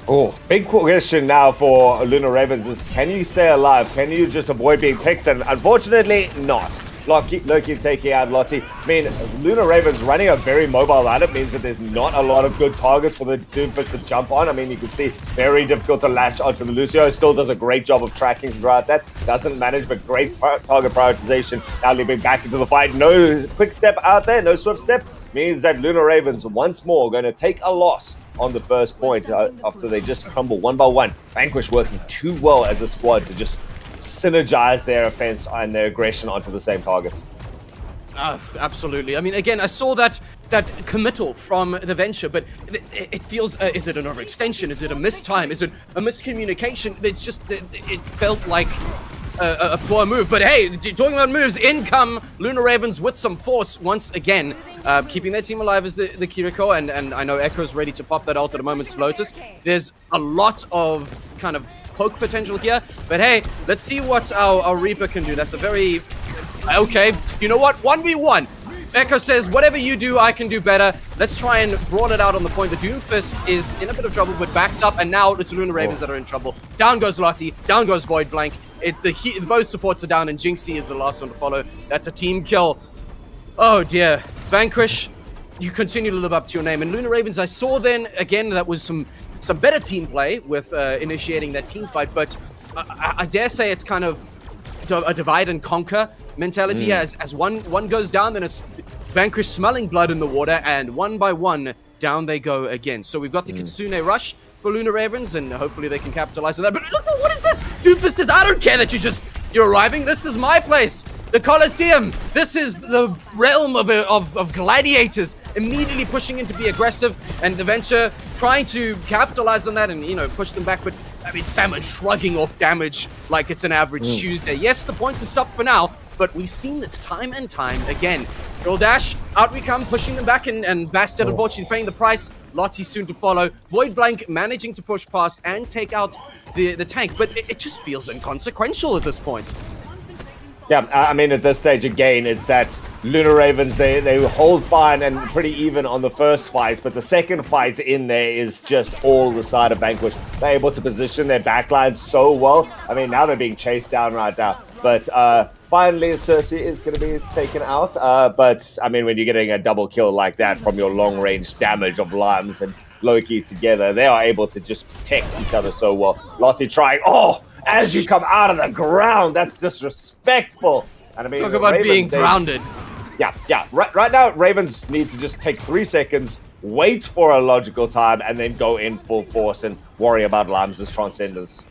Oh, big question now for Lunar Ravens is, can you stay alive? Can you just avoid being picked? And unfortunately, not. Loki taking out Lottie. I mean, Lunar Ravens running a very mobile lineup means that there's not a lot of good targets for the Doomfist to jump on. I mean, you can see very difficult to latch onto the Lucio. Still does a great job of tracking throughout that. Doesn't manage, but great target prioritization. Now leaping back into the fight. No quick step out there, no swift step. Means that Lunar Ravens once more going to take a loss on the first point after they just crumble one by one. Vanquish working too well as a squad to just synergize their offense and their aggression onto the same target. Absolutely. I mean, again, I saw that committal from the Venture, but it feels, is it an overextension? Is it a mistime? Is it a miscommunication? It's just, it felt like a poor move. But hey, talking about moves, in come Lunar Ravens with some force once again, keeping their team alive as the Kiriko, and I know Echo's ready to pop that ult at a moment's notice. There's a lot of kind of poke potential here, but hey, let's see what our Reaper can do. That's a very... Okay, you know what? 1v1. Echo says, whatever you do, I can do better. Let's try and broad it out on the point. The Doomfist is in a bit of trouble, but backs up, and now it's Lunar Ravens that are in trouble. Down goes Lottie, down goes Void Blank. Both supports are down, and Jinxie is the last one to follow. That's a team kill. Oh dear. Vanquish, you continue to live up to your name. And Lunar Ravens, I saw then, again, that was some better team play with initiating that team fight, but I dare say it's kind of a divide and conquer mentality. As one goes down, then it's Vanquish smelling blood in the water, and one by one, down they go again. So we've got the Kitsune rush for Lunar Ravens, and hopefully they can capitalize on that. But look, what is this? Doomfist says, I don't care that you're arriving. This is my place. The Colosseum. This is the realm of gladiators. Immediately pushing in to be aggressive, and the Venture trying to capitalize on that and, you know, push them back. But, I mean, Salmon shrugging off damage like it's an average Tuesday. Yes, the points are stopped for now, but we've seen this time and time again. Girl Dash, out we come, pushing them back, and Bastard unfortunately paying the price. Lottie soon to follow. Void Blank managing to push past and take out the tank, but it just feels inconsequential at this point. Yeah, I mean, at this stage, again, it's that Lunar Ravens, they hold fine and pretty even on the first fight, but the second fight in there is just all the side of Vanquish. They're able to position their backlines so well. I mean, now they're being chased down right now. But finally, Cersei is going to be taken out. But, I mean, when you're getting a double kill like that from your long-range damage of Limes and Loki together, they are able to just protect each other so well. Lottie trying... as you come out of the ground, that's disrespectful. And I mean, talk about Ravens, being grounded. Yeah. Right now, Ravens need to just take 3 seconds, wait for a logical time, and then go in full force and worry about Limes' transcendence.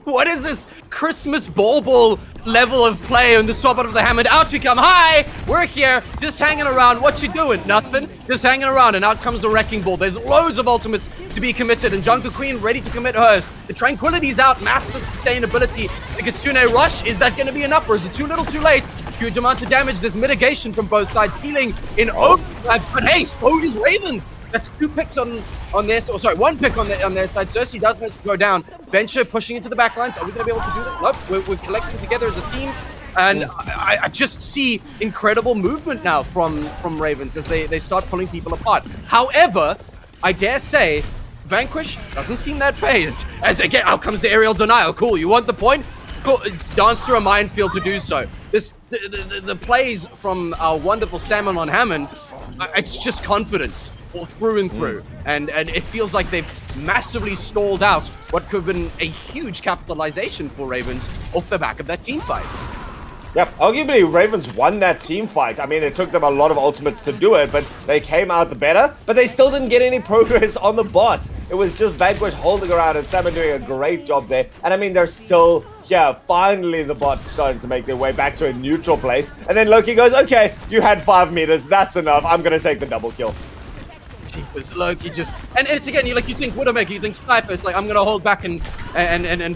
What is this Christmas bauble level of play on the swap out of the Hammond? Out we come. Hi, we're here, just hanging around. What you doing? Nothing. Just hanging around, and out comes the Wrecking Ball. There's loads of ultimates to be committed, and Junker Queen ready to commit hers. The Tranquility's out, massive sustainability. The Kitsune Rush, is that going to be enough, or is it too little too late? Huge amounts of damage. There's mitigation from both sides. Healing in overdrive, but hey, so is Ravens. That's 2 picks on their side. Sorry, 1 pick on their side. Cersei does manage to go down. Venture pushing into the back lines. Are we going to be able to do that? Nope. We're collecting together as a team. And I just see incredible movement now from Ravens as they start pulling people apart. However, I dare say, Vanquish doesn't seem that phased. As again, out comes the aerial denial. Cool, you want the point? Cool. Dance through a minefield to do so. The plays from our wonderful Salmon on Hammond, it's just confidence all through and through. And it feels like they've massively stalled out what could have been a huge capitalization for Ravens off the back of that team fight. Yep, arguably Ravens won that team fight. I mean, it took them a lot of ultimates to do it, but they came out the better. But they still didn't get any progress on the bot. It was just Vanquish holding around and Salmon doing a great job there. And I mean, they're still yeah, finally the bot starting to make their way back to a neutral place. And then Loki goes, okay, you had 5 meters. That's enough. I'm going to take the double kill. Jeepers, Loki just... And it's again, you think Widowmaker, you think Sniper. It's like, I'm going to hold back and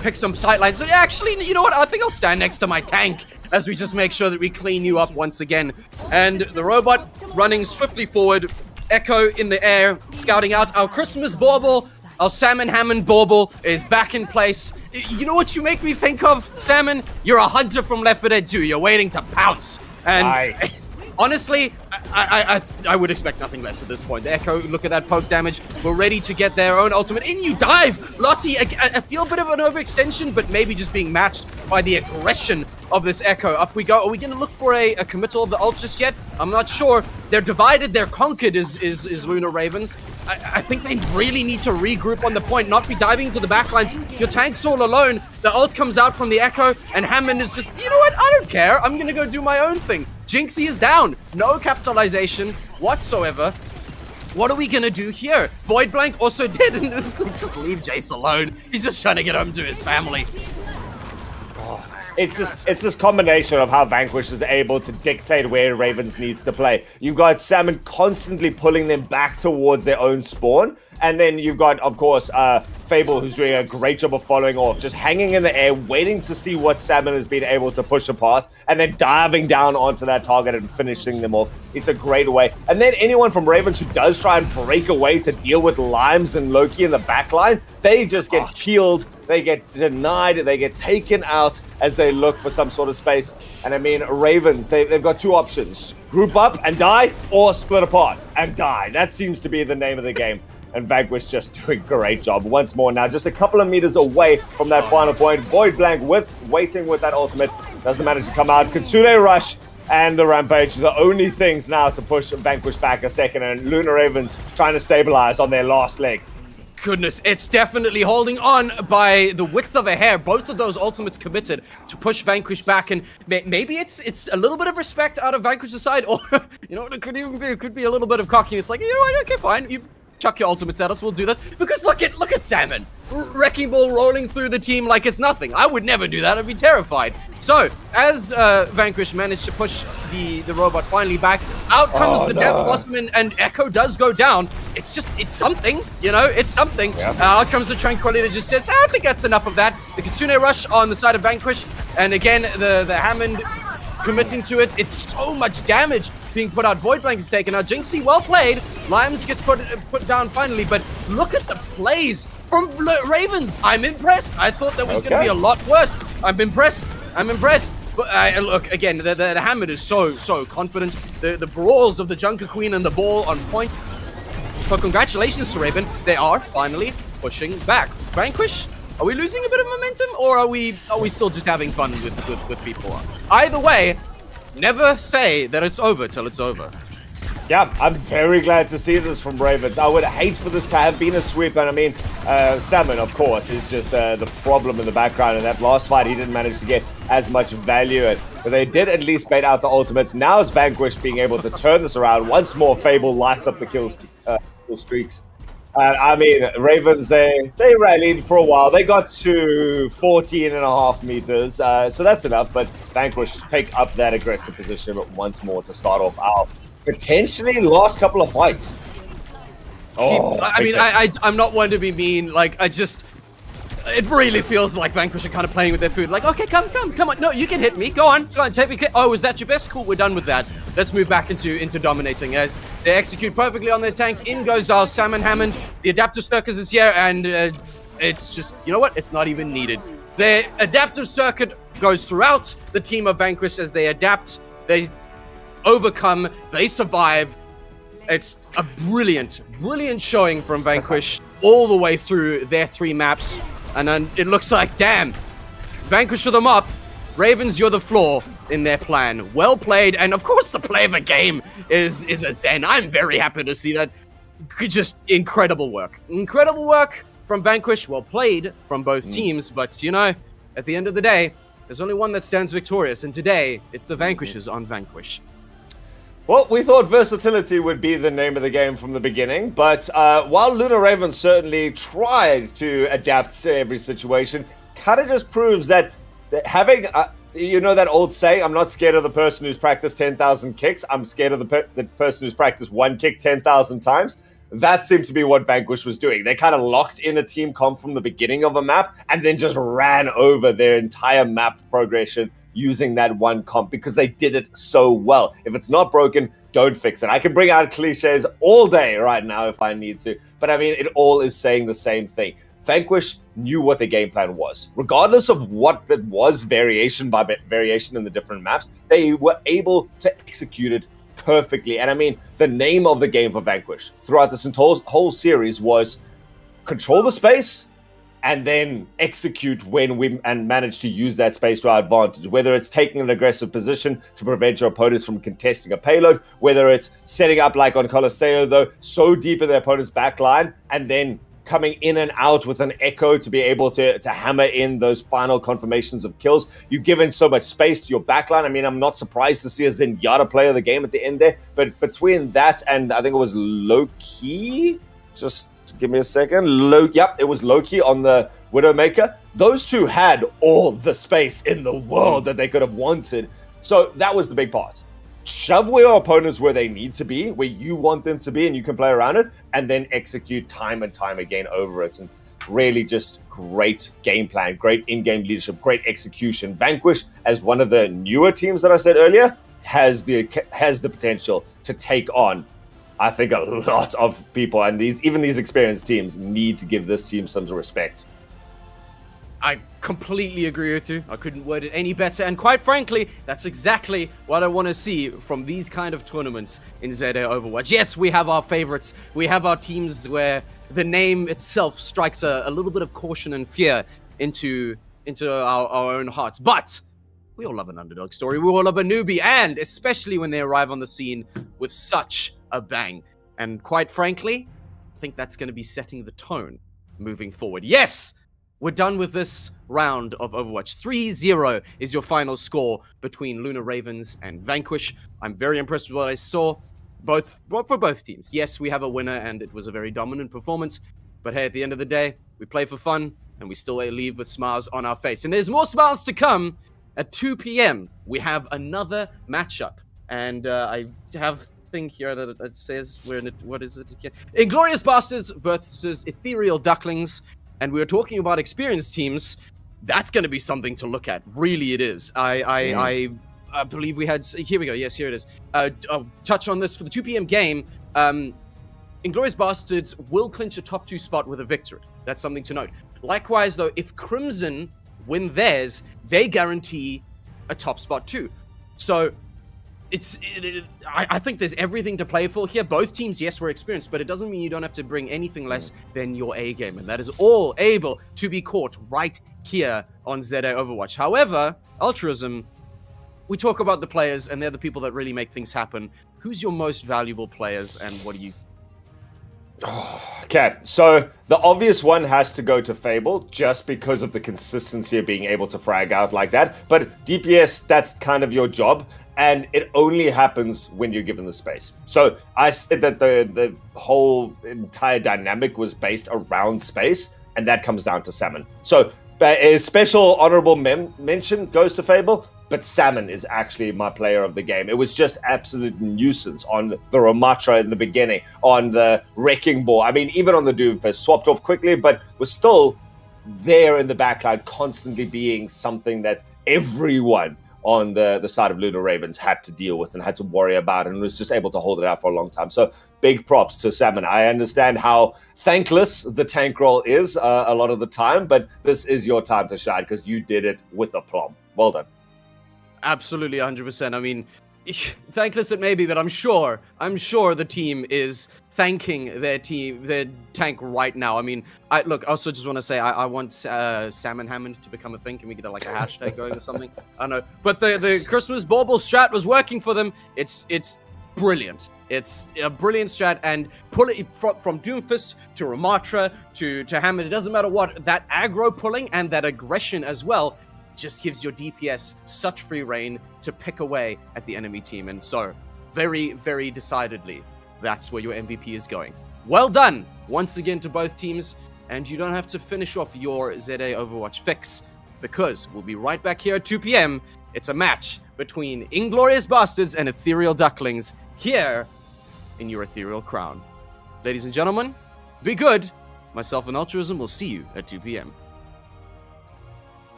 pick some sightlines. So, yeah, actually, you know what? I think I'll stand next to my tank as we just make sure that we clean you up once again. And the robot running swiftly forward. Echo in the air, scouting out. Our Christmas bauble, our Salmon Hammond bauble is back in place. You know what you make me think of, Salmon? You're a hunter from Left 4 Dead 2. You're waiting to pounce. And nice. Honestly, I would expect nothing less at this point. The Echo, look at that poke damage. We're ready to get their own ultimate. In you dive! Lottie, I feel a bit of an overextension, but maybe just being matched by the aggression of this Echo. Up we go. Are we going to look for a committal of the ult just yet? I'm not sure. They're divided. They're conquered is Lunar Ravens. I think they really need to regroup on the point, not be diving into the backlines. Your tank's all alone. The ult comes out from the Echo, and Hammond is just, you know what? I don't care. I'm going to go do my own thing. Jinxie is down. No capitalization whatsoever. What are we gonna do here? Void Blank also dead, and just leave Jace alone. He's just trying to get home to his family. It's this combination of how Vanquish is able to dictate where Ravens needs to play. You've got Salmon constantly pulling them back towards their own spawn. And then you've got, of course, Fable, who's doing a great job of following off, just hanging in the air, waiting to see what Salmon has been able to push apart, and then diving down onto that target and finishing them off. It's a great way. And then anyone from Ravens who does try and break away to deal with Limes and Loki in the backline, they just get killed. They get denied, they get taken out as they look for some sort of space. And I mean, Ravens, they've got two options. Group up and die, or split apart and die. That seems to be the name of the game. And Vanquish just doing a great job once more now, just a couple of meters away from that final point. Void Blank waiting with that ultimate. Doesn't manage to come out. Kitsune Rush and the Rampage, the only things now to push Vanquish back a second. And Lunar Ravens trying to stabilize on their last leg. Goodness, it's definitely holding on by the width of a hair. Both of those ultimates committed to push Vanquish back, and maybe it's a little bit of respect out of Vanquish's side, or you know, it could be a little bit of cockiness. Like, you know what? Okay, fine. You chuck your ultimates at us, we'll do that. Because look at Salmon, wrecking ball rolling through the team like it's nothing. I would never do that. I'd be terrified. So as Vanquish managed to push the robot finally back, out comes the Death Blossom, and Echo does go down. It's something, you know, it's something. Yep. Out comes the Tranquility that just says, I think that's enough of that. The Kitsune Rush on the side of Vanquish, and again the Hammond committing to it. It's so much damage being put out. Void Blank is taken out. Jinxie, well played. Limes gets put down finally, but look at the plays from Ravens. I'm impressed. I thought that was going to be a lot worse. I'm impressed. But look, again, the Hammond is so confident. The brawls of the Junker Queen and the ball on point. But congratulations to Raven. They are finally pushing back. Vanquish, are we losing a bit of momentum, or are we still just having fun with people? Either way, never say that it's over till it's over. Yeah, I'm very glad to see this from Ravens. I would hate for this to have been a sweep, and I mean, Salmon, of course, is just the problem in the background. In that last fight, he didn't manage to get as much value at, but they did at least bait out the ultimates. Now it's Vanquish being able to turn this around. Once more, Fable lights up the kill streaks. I mean, Ravens, they rallied for a while. They got to 14.5 meters, so that's enough. But Vanquish take up that aggressive position once more to start off our potentially last couple of fights. I mean, I'm not one to be mean. Like, it really feels like Vanquish are kind of playing with their food. Like, okay, come on. No, you can hit me. Go on, take me. Oh, is that your best? Cool, we're done with that. Let's move back into dominating as they execute perfectly on their tank. In goes our Salmon Hammond. The Adaptive Circus is here, and it's just, you know what? It's not even needed. The Adaptive Circuit goes throughout the team of Vanquish as they adapt. They overcome. They survive. It's a brilliant showing from Vanquish all the way through their 3 maps. And then it looks like, damn, Vanquish them up. Ravens, you're the flaw in their plan. Well played. And of course, the play of the game is a Zen. I'm very happy to see that. Just incredible work. Incredible work from Vanquish. Well played from both teams. But, you know, at the end of the day, there's only one that stands victorious. And today, it's the Vanquishers on Vanquish. Well, we thought versatility would be the name of the game from the beginning, but while Lunar Ravens certainly tried to adapt to every situation, kind of just proves that having you know that old saying, I'm not scared of the person who's practiced 10,000 kicks, I'm scared of the person who's practiced one kick 10,000 times. That seemed to be what Vanquish was doing. They kind of locked in a team comp from the beginning of a map and then just ran over their entire map progression using that one comp because they did it so well. If it's not broken, don't fix it. I can bring out cliches all day right now if I need to, but I mean, it all is saying the same thing. Vanquish knew what the game plan was. Regardless of what that was, variation by variation in the different maps, they were able to execute it perfectly. And I mean, the name of the game for Vanquish throughout this whole series was control the space and then execute when we manage to use that space to our advantage. Whether it's taking an aggressive position to prevent your opponents from contesting a payload, whether it's setting up like on Colosseo though, so deep in their opponent's backline and then coming in and out with an echo to be able to hammer in those final confirmations of kills. You've given so much space to your backline. I mean, I'm not surprised to see a Zenyatta player of the game at the end there, but between that and I think it was Loki, just give me a second. Yep, it was Loki on the Widowmaker. Those two had all the space in the world that they could have wanted. So that was the big part. Shove your opponents where they need to be, where you want them to be, and you can play around it, and then execute time and time again over it. And really just great game plan, great in-game leadership, great execution. Vanquish, as one of the newer teams that I said earlier, has the potential to take on, I think, a lot of people. And even these experienced teams need to give this team some respect. I completely agree with you. I couldn't word it any better. And quite frankly, that's exactly what I want to see from these kind of tournaments in ZA Overwatch. Yes, we have our favorites. We have our teams where the name itself strikes a little bit of caution and fear into our own hearts. But we all love an underdog story. We all love a newbie. And especially when they arrive on the scene with such a bang. And quite frankly, I think that's going to be setting the tone moving forward. Yes! We're done with this round of Overwatch. 3-0 is your final score between Lunar Ravens and Vanquish. I'm very impressed with what I saw for both teams. Yes, we have a winner, and it was a very dominant performance. But hey, at the end of the day, we play for fun, and we still leave with smiles on our face. And there's more smiles to come. At 2 p.m., we have another matchup. And I have a thing here that it says, what is it again? Inglorious Bastards versus Ethereal Ducklings. And we were talking about experienced teams. That's going to be something to look at. Really, it is. I believe we had... Here we go. Yes, here it is. I'll touch on this for the 2 p.m. game. Inglorious Bastards will clinch a top 2 spot with a victory. That's something to note. Likewise, though, if Crimson win theirs, they guarantee a top spot too. So... I think there's everything to play for here. Both teams, yes, were experienced, but it doesn't mean you don't have to bring anything less than your A game. And that is all able to be caught right here on ZA Overwatch. However, Altruism, we talk about the players, and they're the people that really make things happen. Who's your most valuable players, and what do you... Okay, so the obvious one has to go to Fable, just because of the consistency of being able to frag out like that. But DPS, that's kind of your job. And it only happens when you're given the space. So I said that the whole entire dynamic was based around space, and that comes down to Salmon. So a special honorable mention goes to Fable, but Salmon is actually my player of the game. It was just absolute nuisance on the Ramatra in the beginning, on the Wrecking Ball. I mean, even on the Doomfist, swapped off quickly, but was still there in the backline, constantly being something that everyone on the side of Lunar Ravens had to deal with and had to worry about, and was just able to hold it out for a long time. So big props to Salmon. I understand how thankless the tank role is a lot of the time, but this is your time to shine because you did it with aplomb. Well done. Absolutely, 100%. I mean, thankless it may be, but I'm sure the team is thanking their tank right now. I mean, I also just want to say I want Salmon Hammond to become a thing. Can we get like a hashtag going or something? I don't know. But the Christmas bauble strat was working for them. It's brilliant. It's a brilliant strat, and pull it from Doomfist to Ramatra to Hammond. It doesn't matter what. That aggro pulling and that aggression as well just gives your DPS such free reign to pick away at the enemy team. And so, very, very decidedly, that's where your MVP is going. Well done once again to both teams, and you don't have to finish off your ZA Overwatch fix because we'll be right back here at 2 p.m. It's a match between Inglorious Bastards and Ethereal Ducklings here in your Ethereal Crown. Ladies and gentlemen, be good. Myself and Altruism will see you at 2 p.m.